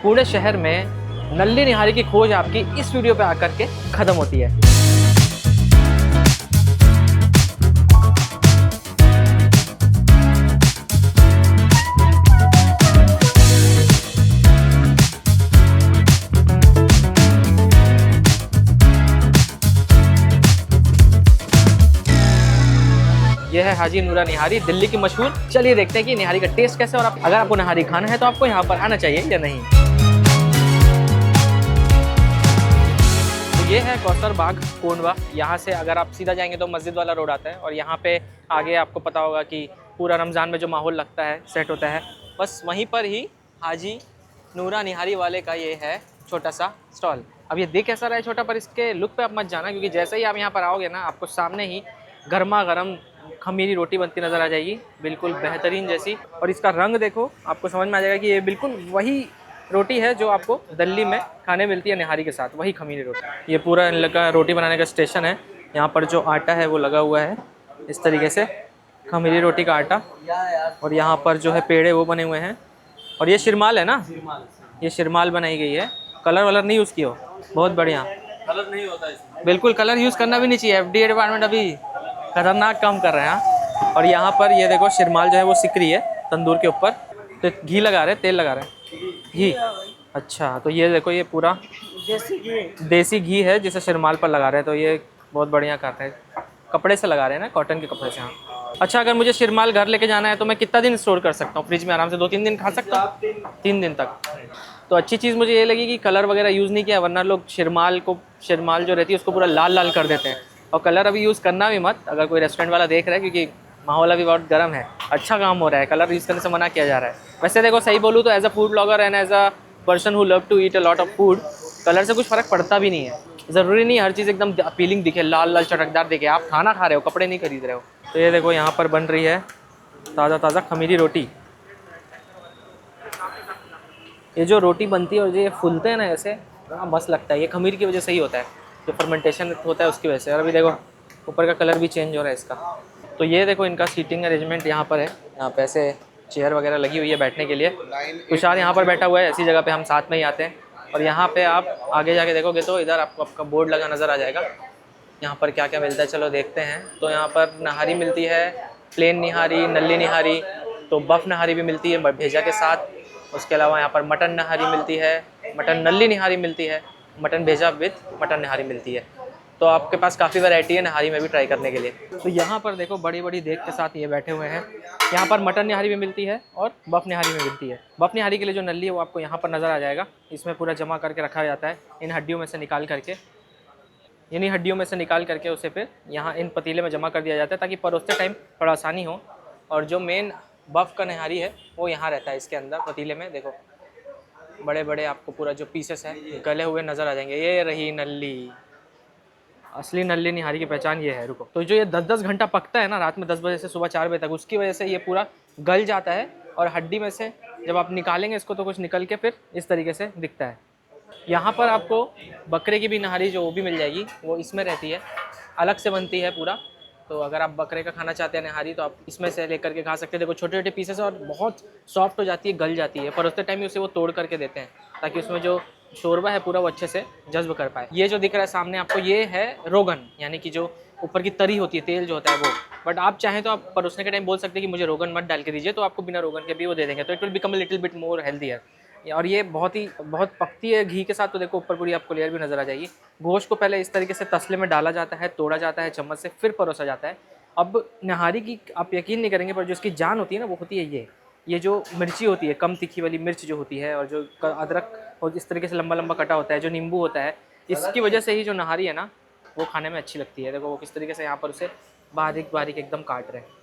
पूरे शहर में नल्ली निहारी की खोज आपकी इस वीडियो पे आकर के खत्म होती है। यह है हाजी नूरा निहारी, दिल्ली की मशहूर। चलिए देखते हैं कि निहारी का टेस्ट कैसा है और अगर आपको निहारी खाना है तो आपको यहाँ पर आना चाहिए या नहीं। तो ये है कौसर बाग कोंडवा। यहाँ से अगर आप सीधा जाएंगे तो मस्जिद वाला रोड आता है और यहाँ पे आगे आपको पता होगा कि पूरा रमज़ान में जो माहौल लगता है, सेट होता है, बस वहीं पर ही हाजी नूरा निहारी वाले का ये है छोटा सा स्टॉल। अब ये देख कैसा रहा है छोटा, पर इसके लुक पे आप मत जाना, क्योंकि जैसे ही आप यहाँ पर आओगे ना, आपको सामने ही गर्मा गर्म खमीरी रोटी बनती नज़र आ जाएगी, बिल्कुल बेहतरीन जैसी। और इसका रंग देखो, आपको समझ में आ जाएगा कि ये बिल्कुल वही रोटी है जो आपको दिल्ली में खाने मिलती है निहारी के साथ, वही खमीरी रोटी। ये पूरा इन लोग का रोटी बनाने का स्टेशन है। यहाँ पर जो आटा है वो लगा हुआ है इस तरीके से, खमीरी रोटी का आटा। और यहाँ पर जो है पेड़े वो बने हुए हैं। और ये शिरमाल है ना, ये शिरमाल बनाई गई है। कलर वलर नहीं यूज़ किया हो, बहुत बढ़िया। कलर नहीं होता इसमें, बिल्कुल कलर यूज़ करना भी नहीं चाहिए। FDA डिपार्टमेंट अभी खतरनाक काम कर रहे हैं। और यहाँ पर ये देखो शिरमाल जो है वो सिक रही है तंदूर के ऊपर। तो घी लगा रहे हैं, तेल लगा रहे हैं, घी। अच्छा, तो ये देखो ये पूरा देसी घी है जिसे शिरमाल पर लगा रहे हैं। तो ये बहुत बढ़िया कर रहे हैं, कपड़े से लगा रहे हैं ना, कॉटन के कपड़े से। हाँ, अच्छा, अगर मुझे शिरमाल घर लेके जाना है तो मैं कितना दिन स्टोर कर सकता हूँ फ्रिज में? आराम से 2-3 दिन खा सकता हूँ, 3 दिन तक। तो अच्छी चीज़ मुझे ये लगी कि कलर वगैरह यूज़ नहीं किया, वरना लोग शिरमाल जो रहती है उसको पूरा लाल लाल कर देते हैं। और कलर अभी यूज़ करना भी मत, अगर कोई रेस्टोरेंट वाला देख रहा है, क्योंकि माहौल अभी बहुत गर्म है, अच्छा काम हो रहा है, कलर यूज़ करने से मना किया जा रहा है। वैसे देखो सही बोलूँ तो as a food blogger and as a person who love to eat a lot of food, colour से कुछ फ़र्क पड़ता भी नहीं है। ज़रूरी नहीं हर चीज़ एकदम अपीलिंग दिखे, लाल लाल चटकदार दिखे। आप खाना खा रहे हो, कपड़े नहीं खरीद रहे हो। तो ये देखो यहाँ पर बन रही है ताज़ा ताज़ा खमीरी रोटी। ये जो रोटी बनती है और जो ये फूलते हैं ना ऐसे, बड़ा मस्त लगता है। ये खमीर की वजह से ही होता है, जो फर्मेंटेशन होता है उसकी वजह से। और अभी देखो ऊपर का कलर भी चेंज हो रहा है इसका। तो ये देखो इनका सीटिंग अरेंजमेंट यहाँ पर है। यहाँ पे ऐसे चेयर वगैरह लगी हुई है बैठने के लिए। तुषार यहाँ पर बैठा हुआ है, ऐसी जगह पे हम साथ में ही आते हैं। और यहाँ पे आप आगे जाके देखोगे तो इधर आपको आपका बोर्ड लगा नज़र आ जाएगा, यहाँ पर क्या क्या मिलता है। चलो देखते हैं। तो यहाँ पर नहारी मिलती है, प्लेन निहारी, नल्ली निहारी, तो बफ नहारी भी मिलती है भेजा के साथ। उसके अलावा यहाँ पर मटन नहारी मिलती है, मटन नल्ली निहारी मिलती है, मटन भेजा विथ मटन निहारी मिलती है। तो आपके पास काफ़ी वैरायटी है नहारी में भी ट्राई करने के लिए। तो यहाँ पर देखो बड़ी बड़ी देग के साथ ये बैठे हुए हैं। यहाँ पर मटन निहारी भी मिलती है और बफ निहारी भी मिलती है। बफ निहारी के लिए जो नल्ली है वो आपको यहाँ पर नज़र आ जाएगा। इसमें पूरा जमा करके रखा जाता है, इन हड्डियों में से निकाल करके, इन्हीं हड्डियों में से निकाल करके उसे फिर यहाँ इन पतीले में जमा कर दिया जाता है, ताकि परोसते टाइम थोड़ा आसानी हो। और जो मेन बफ का निहारी है वो यहाँ रहता है इसके अंदर पतीले में। देखो बड़े बड़े आपको पूरा जो पीसेस हैं गले हुए नज़र आ जाएंगे। ये रही नल्ली, असली नल्ली निहारी की पहचान ये है। रुको, तो जो ये 10-10 घंटा पकता है ना, रात में 10 बजे से सुबह 4 बजे तक, उसकी वजह से ये पूरा गल जाता है। और हड्डी में से जब आप निकालेंगे इसको तो कुछ निकल के फिर इस तरीके से दिखता है। यहाँ पर आपको बकरे की भी नहारी जो वो भी मिल जाएगी, वो इसमें रहती है, अलग से बनती है पूरा। तो अगर आप बकरे का खाना चाहते हैं नहारी तो आप इसमें से लेकर के खा सकते हैं। देखो छोटे छोटे पीसेस और बहुत सॉफ्ट हो जाती है, गल जाती है, पर उसके टाइम ही उसे वो तोड़ करके देते हैं ताकि उसमें जो शोरबा है पूरा वो अच्छे से जज्ब कर पाए। ये जो दिख रहा है सामने आपको, ये है रोगन, यानी कि जो ऊपर की तरी होती है, तेल जो होता है वो। बट आप चाहें तो आप परोसने के टाइम बोल सकते हैं कि मुझे रोगन मत डाल के दीजिए, तो आपको बिना रोगन के भी वो दे देंगे। तो it will become a little bit more healthier. और ये बहुत पकती है घी के साथ। तो देखो ऊपर पूरी आपको लेयर भी नज़र आ जाएगी। गोश्त को पहले इस तरीके से तसले में डाला जाता है, तोड़ा जाता है चम्मच से, फिर परोसा जाता है। अब नहारी की आप यकीन नहीं करेंगे, पर जो इसकी जान होती है ना वो होती है ये जो मिर्ची होती है, कम तीखी वाली मिर्च जो होती है, और जो अदरक और इस तरीके से लंबा लंबा कटा होता है, जो नींबू होता है, इसकी वजह से ही जो नहारी है ना वो खाने में अच्छी लगती है। देखो वो किस तरीके से यहाँ पर उसे बारीक बारीक एकदम काट रहे हैं।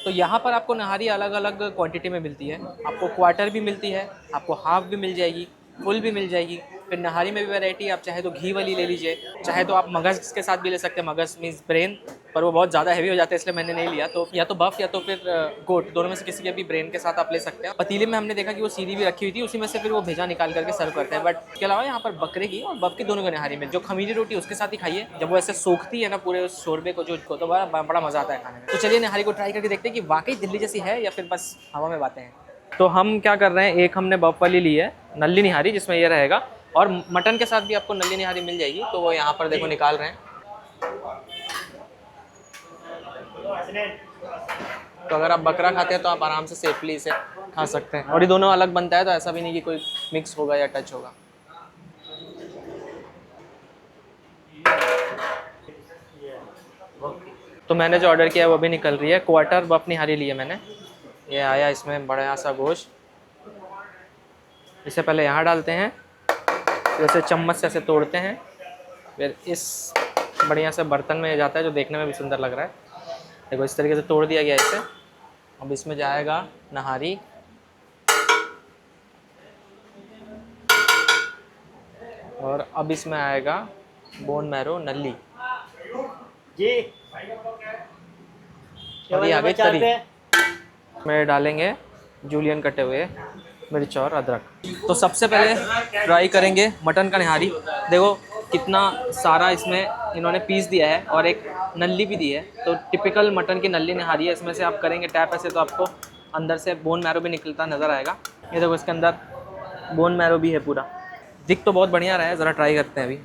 तो यहाँ पर आपको नहारी अलग अलग क्वांटिटी में मिलती है। आपको क्वार्टर भी मिलती है, आपको हाफ भी मिल जाएगी, फुल भी मिल जाएगी। फिर नहारी में भी वैरायटी, आप चाहे तो घी वाली ले लीजिए, चाहे तो आप मगज़ के साथ भी ले सकते हैं। मगज़ मीन्स ब्रेन, पर वो बहुत ज़्यादा हैवी हो जाता है इसलिए मैंने नहीं लिया। तो या तो बफ या तो फिर गोट, दोनों में से किसी के भी ब्रेन के साथ आप ले सकते हैं। पतीले में हमने देखा कि वो सीधी भी रखी हुई थी, उसी में से फिर वो भेजा निकाल करके सर्व करते हैं। बट इसके अलावा यहाँ पर बकरे की और बफ की दोनों की नहारी में जो खमीरी रोटी उसके साथ ही खाइए, जब वो ऐसे सोखती है ना पूरे उस शोरबे को जो, तो बड़ा मज़ा आता है खाने में। तो चलिए नहारी को ट्राई करके देखते हैं कि वाकई दिल्ली जैसी है या फिर बस हवा में बातें हैं। तो हम क्या कर रहे हैं, एक हमने बफ वाली ली है नल्ली निहारी जिसमें ये रहेगा, और मटन के साथ भी आपको नल्ली निहारी मिल जाएगी। तो वो यहाँ पर देखो निकाल रहे हैं। तो अगर आप बकरा खाते हैं तो आप आराम से सेफली इसे खा सकते हैं। और ये दोनों अलग बनता है, तो ऐसा भी नहीं कि कोई मिक्स होगा या टच होगा। तो मैंने जो ऑर्डर किया है वो भी निकल रही है। क्वार्टर बफ निहारी ली है मैंने। ये आया, इसमें बड़ा सा गोश्त। इसे पहले यहाँ डालते हैं, फिर इसे चम्मच से ऐसे तोड़ते हैं, फिर इस बढ़िया से बर्तन में जाता है जो देखने में भी सुंदर लग रहा है। देखो इस तरीके से तोड़ दिया गया इसे। अब इसमें जाएगा नहारी, और अब इसमें आएगा बोन मैरो नल्ली जी। और ये आगे तरी में डालेंगे जूलियन कटे हुए मिर्च और अदरक। तो सबसे पहले ट्राई करेंगे मटन का निहारी। देखो कितना सारा इसमें इन्होंने पीस दिया है और एक नल्ली भी दी है। तो टिपिकल मटन की नल्ली निहारी है। इसमें से आप करेंगे टैप ऐसे तो आपको अंदर से बोन मैरो भी निकलता नज़र आएगा। ये देखो इसके अंदर बोन मैरो भी है पूरा। दिख तो बहुत बढ़िया रहा है, ज़रा ट्राई करते हैं अभी।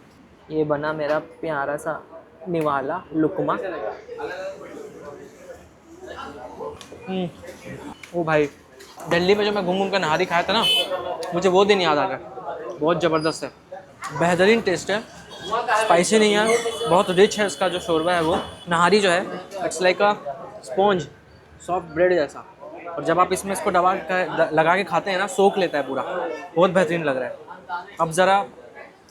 ये बना मेरा प्यारा सा निवाला लुकमा। ओ भाई, दिल्ली में जो मैं घूम घूम कर नहारी खाया था ना, मुझे वो दिन याद आ गया। बहुत ज़बरदस्त है, बेहतरीन टेस्ट है, स्पाइसी नहीं है, बहुत रिच है। इसका जो शोरबा है वो नहारी जो है it's like a sponge, soft bread जैसा। और जब आप इसमें इसको दबा कर लगा के खाते हैं ना, सोख लेता है पूरा, बहुत बेहतरीन लग रहा है। अब ज़रा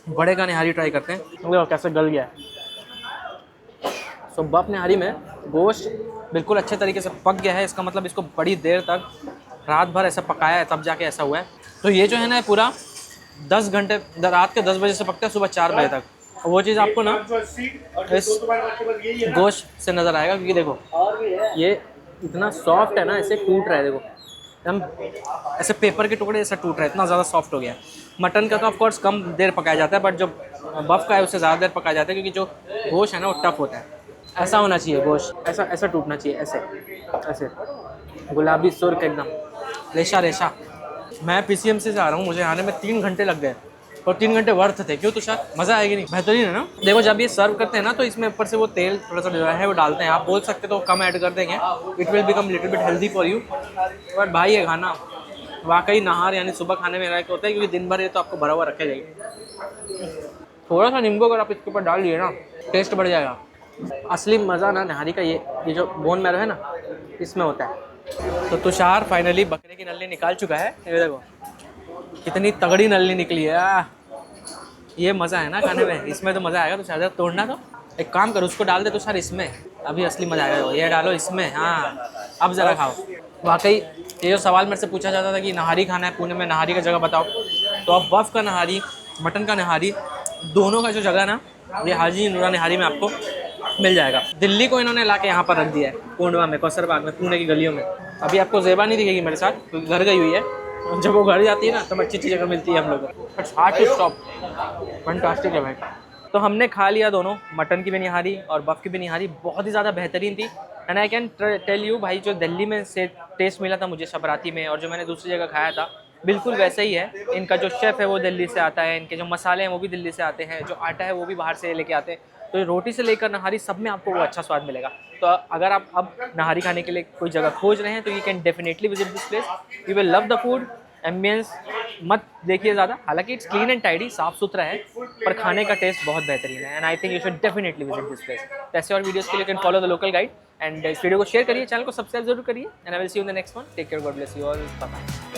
बड़े का निहारी ट्राई करते हैं। देखो कैसे गल गया है। सो बफ निहारी में गोश्त बिल्कुल अच्छे तरीके से पक गया है। इसका मतलब इसको बड़ी देर तक रात भर ऐसा पकाया है तब जाके ऐसा हुआ है। तो ये जो है ना पूरा 10 घंटे, रात के 10 बजे से पकता है सुबह 4 बजे तक। और वो चीज़ आपको ना इस गोश्त से नज़र आएगा, क्योंकि देखो ये इतना सॉफ्ट है ना, ऐसे टूट रहा है। देखो हम ऐसे पेपर के टुकड़े जैसा टूट रहा है, इतना ज़्यादा सॉफ्ट हो गया है। मटन का तो ऑफकोर्स कम देर पकाया जाता है, बट जो बफ का है उससे ज़्यादा देर पकाया जाता है, क्योंकि जो गोश्त है ना वो टफ होता है। ऐसा होना चाहिए गोश्त, ऐसा ऐसा टूटना चाहिए, ऐसे ऐसे गुलाबी सुर्ख एकदम रेशा रेशा। मैं पीसीएमसी से आ रहा हूँ, मुझे आने में 3 घंटे लग गए, और 3 घंटे वर्थ थे। क्यों तुषार, मज़ा आएगी नहीं? बेहतरीन है ना। देखो जब ये सर्व करते हैं ना, तो इसमें ऊपर से वो तेल थोड़ा सा जो है वो डालते हैं। आप बोल सकते तो कम ऐड कर देंगे, it will become little bit healthy for you. But भाई ये खाना वाकई नहार यानी सुबह खाने में लायक होता है, क्योंकि दिन भर ये तो आपको भरा हुआ रखे जाएगी। थोड़ा सा नींबू अगर आप इसके ऊपर डाल दिए ना, टेस्ट बढ़ जाएगा। असली मज़ा ना नहारी का ये जो बोन मैरो है ना, इसमें होता है। तो तुषार फाइनली बकरे की नल्ली निकाल चुका है। ये देखो कितनी तगड़ी नल्ली निकली है। ये मज़ा है ना खाने में, इसमें तो मज़ा आएगा। तुषार जरा तोड़ना, तो एक काम करो उसको डाल दे तुषार इसमें, अभी असली मज़ा आएगा। ये डालो इसमें, हाँ अब ज़रा खाओ। वाकई ये जो सवाल मेरे से पूछा जाता था कि नहारी खाना है पुणे में, नहारी का जगह बताओ, तो अब बफ का नहारी, मटन का नहारी, दोनों का जो जगह ना, ये हाजी नूरा नहारी में आपको मिल जाएगा। दिल्ली को इन्होंने ला के यहाँ पर रख दिया है, कोंडवा में, कौसरबाग में, पुणे की गलियों में। अभी आपको ज़ेबा नहीं दिखेगी मेरे साथ, क्योंकि घर गई हुई है। जब वो घर जाती है ना, तब अच्छी अच्छी जगह मिलती है हम लोगों को। But hard to stop, fantastic है भाई। तो हमने खा लिया दोनों, मटन की भी निहारी और बफ की भी निहारी, बहुत ही ज़्यादा बेहतरीन थी। And I can tell you भाई, जो दिल्ली में से टेस्ट मिला था मुझे शबराती में, और जो मैंने दूसरी जगह खाया था, बिल्कुल वैसे ही है। इनका जो शेफ़ है वो दिल्ली से आता है, इनके जो मसाले हैं वो भी दिल्ली से आते हैं, जो आटा है वो भी बाहर से लेके आते हैं। तो रोटी से लेकर नहारी सब में आपको वो अच्छा स्वाद मिलेगा। तो अगर आप अब नहारी खाने के लिए कोई जगह खोज रहे हैं, तो you can definitely visit this place. You will love the food. Ambience मत देखिए ज़्यादा, हालांकि इट्स क्लीन एंड टाइडी, साफ सुथरा है, पर खाने का टेस्ट बहुत बेहतरीन है। And I think you should definitely visit this place. तो ऐसे और वीडियोस के लिए can follow the local guide. And इस वीडियो को शेयर करिए, चैनल को सब्सक्राइब जरूर करिए। And I will see you in the next one. Take care, God bless you all, bye bye.